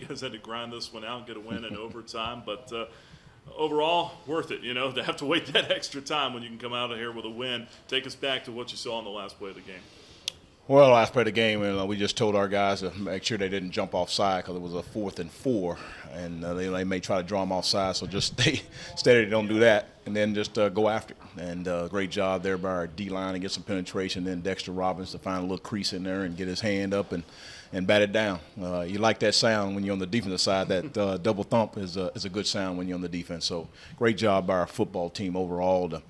guys had to grind this one out and get a win in overtime, but overall, worth it, to have to wait that extra time when you can come out of here with a win. Take us back to what you saw in the last play of the game. Well, last play of the game, we just told our guys to make sure they didn't jump offside because it was a 4th and 4, and they may try to draw them offside. So just stay steady, don't do that, and then just go after it. And great job there by our D-line to get some penetration. Then Dexter Robbins to find a little crease in there and get his hand up and bat it down. You like that sound when you're on the defensive side. That double thump is a good sound when you're on the defense. So great job by our football team overall to,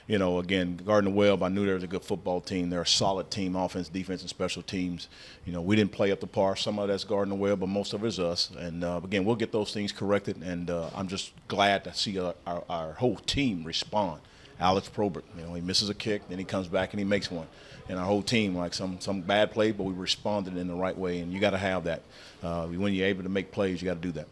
again, Gardner-Webb, I knew there was a good football team. They're a solid team, offense, defense, and special teams. We didn't play up to par. Some of that's Gardner-Webb, but most of it is us. And, again, we'll get those things corrected, and I'm just glad to see our whole team respond. Alex Probert, he misses a kick, then he comes back and he makes one. And our whole team, like some bad plays, but we responded in the right way, and you got to have that. When you're able to make plays, you got to do that.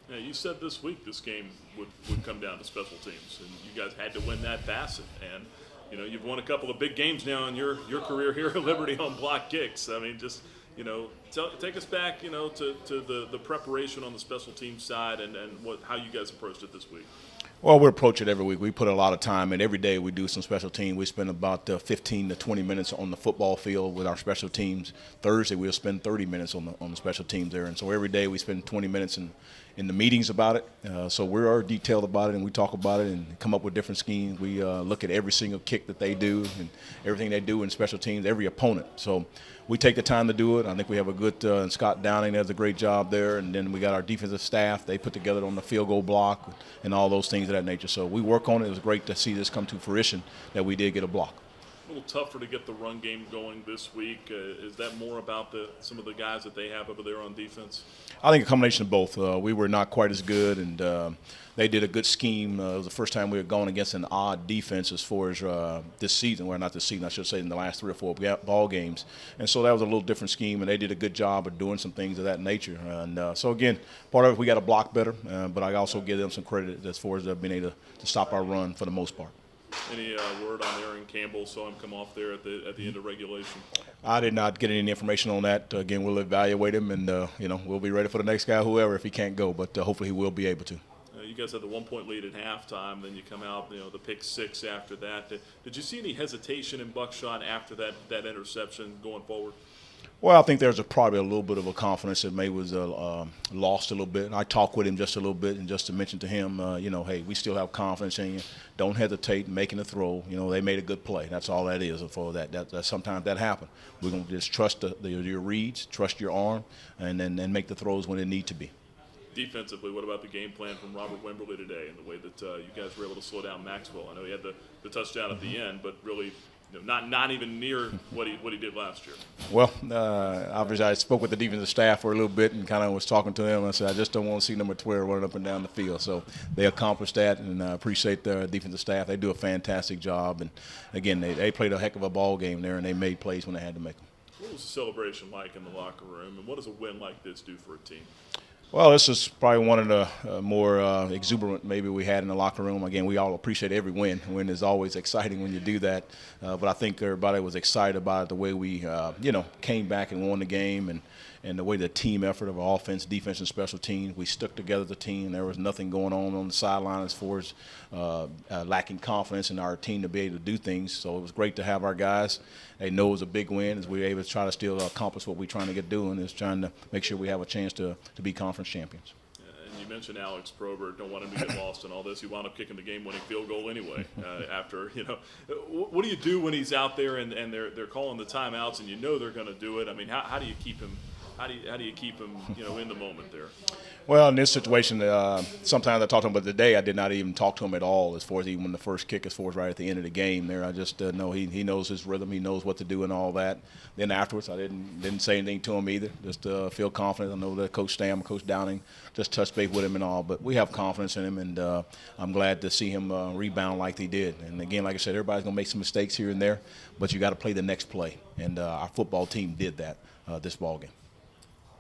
Yeah, you said this week this game would come down to special teams, and you guys had to win that facet. And you've won a couple of big games now in your career here at Liberty on block kicks. I mean, just take us back, to the preparation on the special team side and how you guys approached it this week. Well, we approach it every week. We put a lot of time in. Every day we do some special teams. We spend about 15 to 20 minutes on the football field with our special teams. Thursday we'll spend 30 minutes on the special teams there. And so every day we spend 20 minutes in the meetings about it. So we are detailed about it, and we talk about it and come up with different schemes. We look at every single kick that they do and everything they do in special teams, every opponent. So we take the time to do it. I think we have a good and Scott Downing does a great job there. And then we got our defensive staff. They put together on the field goal block and all those things of that nature. So we work on it. It was great to see this come to fruition that we did get a block. A little tougher to get the run game going this week. Is that more about some of the guys that they have over there on defense? I think a combination of both. We were not quite as good, and they did a good scheme. It was the first time we were going against an odd defense as far as this season. Well, not this season, I should say, in the last 3 or 4 ball games. And so that was a little different scheme, and they did a good job of doing some things of that nature. And so, again, part of it, we got to block better, but I also give them some credit as far as being able to stop our run for the most part. Any word on Aaron Campbell? Saw him come off there at the end of regulation. I did not get any information on that. Again, we'll evaluate him, and we'll be ready for the next guy, whoever, if he can't go. But hopefully he will be able to. You guys had the 1-point lead at halftime. Then you come out, the pick 6 after that. Did you see any hesitation in Buckshot after that interception going forward? Well, I think there's probably a little bit of a confidence that maybe was lost a little bit. I talked with him just a little bit, and just to mention to him, hey, we still have confidence in you. Don't hesitate in making a throw. They made a good play. That's all that is. For that sometimes that happens. We're going to just trust your reads, trust your arm, and then make the throws when they need to be. Defensively, what about the game plan from Robert Wimberly today and the way that you guys were able to slow down Maxwell? I know he had the touchdown at the end, but really not even near what he did last year. Well, obviously I spoke with the defensive staff for a little bit and kind of was talking to them. I said, I just don't want to see number 12 running up and down the field. So they accomplished that, and I appreciate the defensive staff. They do a fantastic job. And, again, they played a heck of a ball game there, and they made plays when they had to make them. What was the celebration like in the locker room, and what does a win like this do for a team? Well, this is probably one of the more exuberant maybe we had in the locker room. Again, we all appreciate every win. Win is always exciting when you do that. But I think everybody was excited about it, the way we, came back and won the game, and the way the team effort of our offense, defense, and special teams. We stuck together as a team. There was nothing going on the sideline as far as lacking confidence in our team to be able to do things. So it was great to have our guys. They know it was a big win as we were able to try to still accomplish what we're trying to get doing, is trying to make sure we have a chance to be conference champions. And you mentioned Alex Probert. Don't want him to get lost in all this. He wound up kicking the game-winning field goal anyway. After what do you do when he's out there and they're calling the timeouts and they're going to do it? I mean, how do you keep him? How do you keep him in the moment there? Well, in this situation, sometimes I talk to him, but today I did not even talk to him at all as far as even the first kick, as far as right at the end of the game there. I just know he knows his rhythm. He knows what to do and all that. Then afterwards, I didn't say anything to him either. Just feel confident. I know that Coach Stam, Coach Downing just touched base with him and all. But we have confidence in him, and I'm glad to see him rebound like he did. And, again, like I said, everybody's going to make some mistakes here and there, but you got to play the next play. And our football team did that this ball game.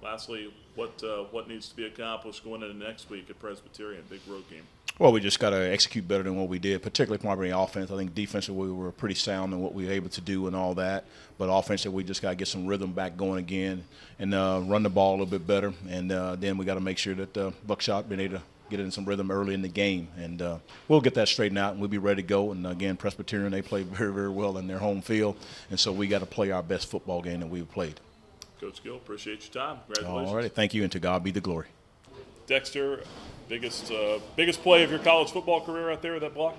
Lastly, what needs to be accomplished going into next week at Presbyterian, big road game? Well, we just got to execute better than what we did, particularly probably offense. I think defensively we were pretty sound in what we were able to do and all that. But offensively, we just got to get some rhythm back going again and run the ball a little bit better. And then we got to make sure that Buckshot been able to get in some rhythm early in the game. And we'll get that straightened out, and we'll be ready to go. And, again, Presbyterian, they play very, very well in their home field. And so we got to play our best football game that we've played. Coach Gill, appreciate your time. Congratulations. All right. Thank you, and to God be the glory. Dexter, biggest play of your college football career out there with that block?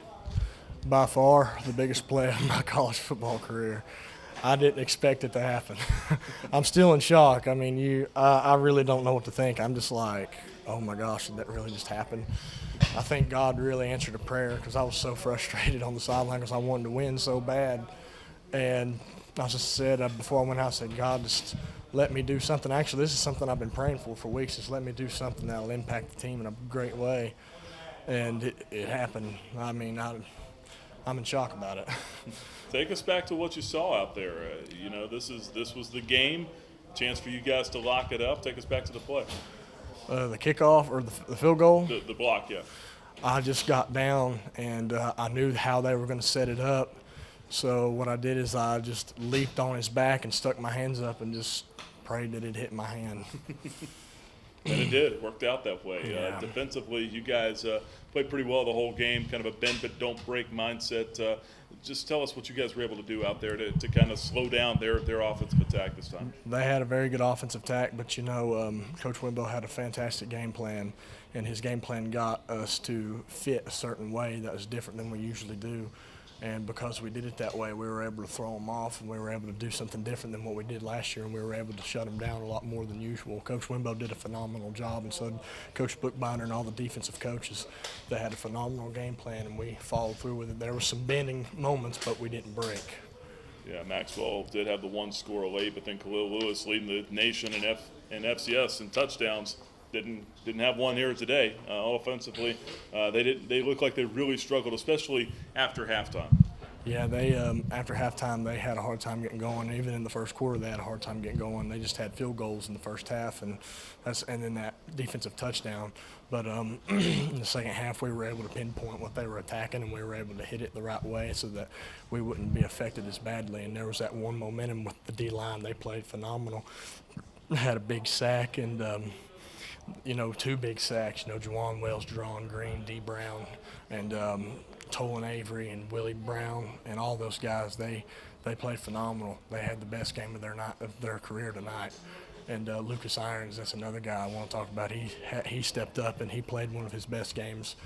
By far the biggest play of my college football career. I didn't expect it to happen. I'm still in shock. I mean, I really don't know what to think. I'm just like, oh my gosh, did that really just happen? I think God really answered a prayer because I was so frustrated on the sideline because I wanted to win so bad. And I just said, before I went out, I said, God, just let me do something. Actually, this is something I've been praying for weeks. Just let me do something that will impact the team in a great way. And it happened. I mean, I'm in shock about it. Take us back to what you saw out there. This was the game, chance for you guys to lock it up. Take us back to the play. The kickoff or the field goal? The block, yeah. I just got down, and I knew how they were going to set it up. So what I did is I just leaped on his back and stuck my hands up and just prayed that it hit my hand. And it did. It worked out that way. Yeah. Defensively, you guys played pretty well the whole game, kind of a bend but don't break mindset. Just tell us what you guys were able to do out there to kind of slow down their offensive attack this time. They had a very good offensive attack, but, Coach Wimbo had a fantastic game plan, and his game plan got us to fit a certain way that was different than we usually do. And because we did it that way, we were able to throw them off, and we were able to do something different than what we did last year, and we were able to shut them down a lot more than usual. Coach Wimbo did a phenomenal job, and so did Coach Bookbinder and all the defensive coaches. They had a phenomenal game plan, and we followed through with it. There were some bending moments, but we didn't break. Yeah, Maxwell did have the one score late, but then Khalil Lewis leading the nation in FCS in touchdowns. Didn't have one here today. Offensively, they look like they really struggled, especially after halftime. Yeah, they after halftime they had a hard time getting going. Even in the first quarter, they had a hard time getting going. They just had field goals in the first half, and then that defensive touchdown. But in the second half, we were able to pinpoint what they were attacking, and we were able to hit it the right way so that we wouldn't be affected as badly. And there was that one momentum with the D-line. They played phenomenal. Had a big sack and. Two big sacks, Juwan Wells, Jerron Green, D. Brown, and Tolan Avery and Willie Brown, and all those guys, they played phenomenal. They had the best game of their career tonight. And Lucas Irons, that's another guy I want to talk about. He stepped up, and he played one of his best games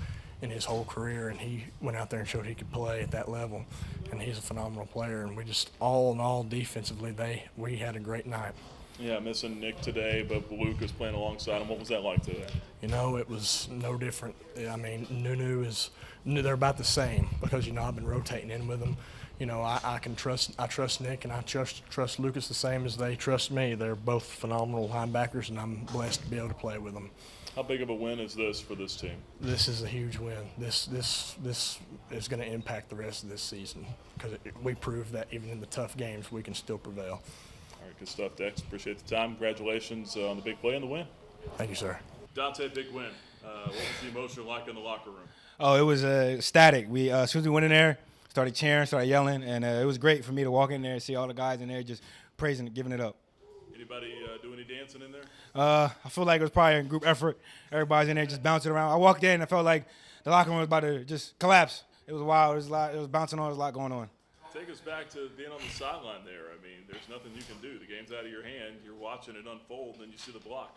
in his whole career, and he went out there and showed he could play at that level. And he's a phenomenal player, and we just, all in all, defensively, we had a great night. Yeah, missing Nick today, but Luke is playing alongside him. What was that like today? It was no different. I mean, they're about the same because, I've been rotating in with them. I trust Nick, and I trust Lucas the same as they trust me. They're both phenomenal linebackers, and I'm blessed to be able to play with them. How big of a win is this for this team? This is a huge win. This is going to impact the rest of this season because we proved that even in the tough games, we can still prevail. All right, good stuff, Dex. Appreciate the time. Congratulations on the big play and the win. Thank you, sir. Dante, big win. What was the emotion like in the locker room? Oh, it was static. We as soon as we went in there, started cheering, started yelling, and it was great for me to walk in there and see all the guys in there just praising, giving it up. Anybody do any dancing in there? I feel like it was probably a group effort. Everybody's in there just bouncing around. I walked in and I felt like the locker room was about to just collapse. It was wild. It was bouncing on. There was a lot going on. Take us back to being on the sideline there. I mean, there's nothing you can do. The game's out of your hand. You're watching it unfold, and you see the block.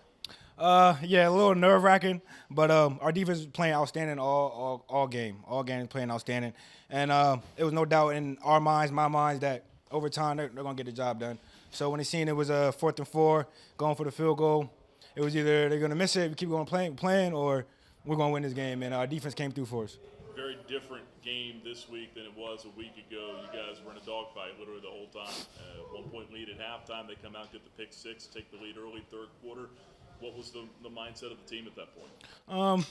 Yeah, a little nerve-wracking, but our defense was playing outstanding all game. All game playing outstanding. And it was no doubt in our minds, my minds, that over time they're going to get the job done. So when they seen it was a 4th and 4, going for the field goal, it was either they're going to miss it, we keep going playing, or we're going to win this game. And our defense came through for us. Very different game this week than it was a week ago. You guys were in a dogfight literally the whole time. 1-point lead at halftime. They come out, get the pick six, take the lead early third quarter. What was the mindset of the team at that point?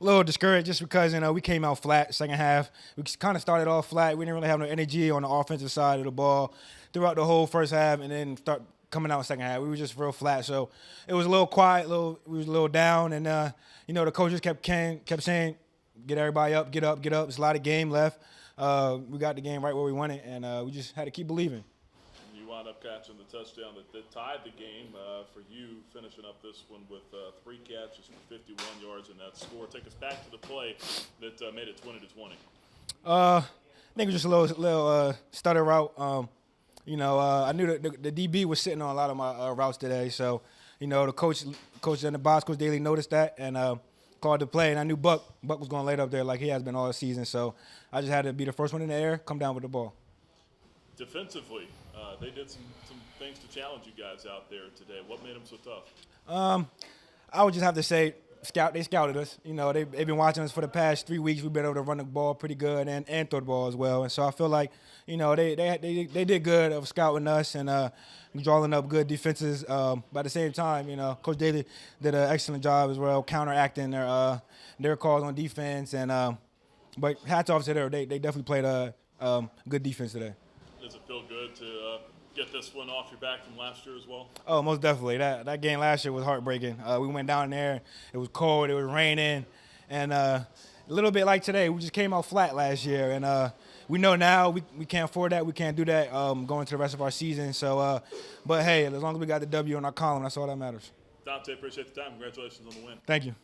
A little discouraged just because we came out flat second half. We kind of started off flat. We didn't really have no energy on the offensive side of the ball throughout the whole first half, and then start coming out second half. We were just real flat, so it was a little quiet. We was a little down, and the coaches kept saying, get everybody up, get up, get up. There's a lot of game left. We got the game right where we wanted, and we just had to keep believing. You wound up catching the touchdown that tied the game for you, finishing up this one with 3 catches for 51 yards in that score. Take us back to the play that made it 20-20. I think it was just a little stutter route. I knew that the DB was sitting on a lot of my routes today, so the coach in the box, Coach Daly, noticed that and called the play, and I knew Buck was going to lay it up there like he has been all season. So I just had to be the first one in the air, come down with the ball. Defensively, they did some things to challenge you guys out there today. What made them so tough? I would just have to say they scouted us. They've been watching us for the past 3 weeks. We've been able to run the ball pretty good and throw the ball as well. And so I feel like, they did good of scouting us and drawing up good defenses. But at the same time, Coach Daly did an excellent job as well, counteracting their calls on defense. And but hats off to them. They definitely played a good defense today. Does it feel good to get this one off your back from last year as well? Oh, most definitely. That game last year was heartbreaking. We went down there. It was cold. It was raining. And a little bit like today, we just came out flat last year. And we know now we can't afford that. We can't do that going to the rest of our season. So, but, hey, as long as we got the W in our column, that's all that matters. Dante, appreciate the time. Congratulations on the win. Thank you.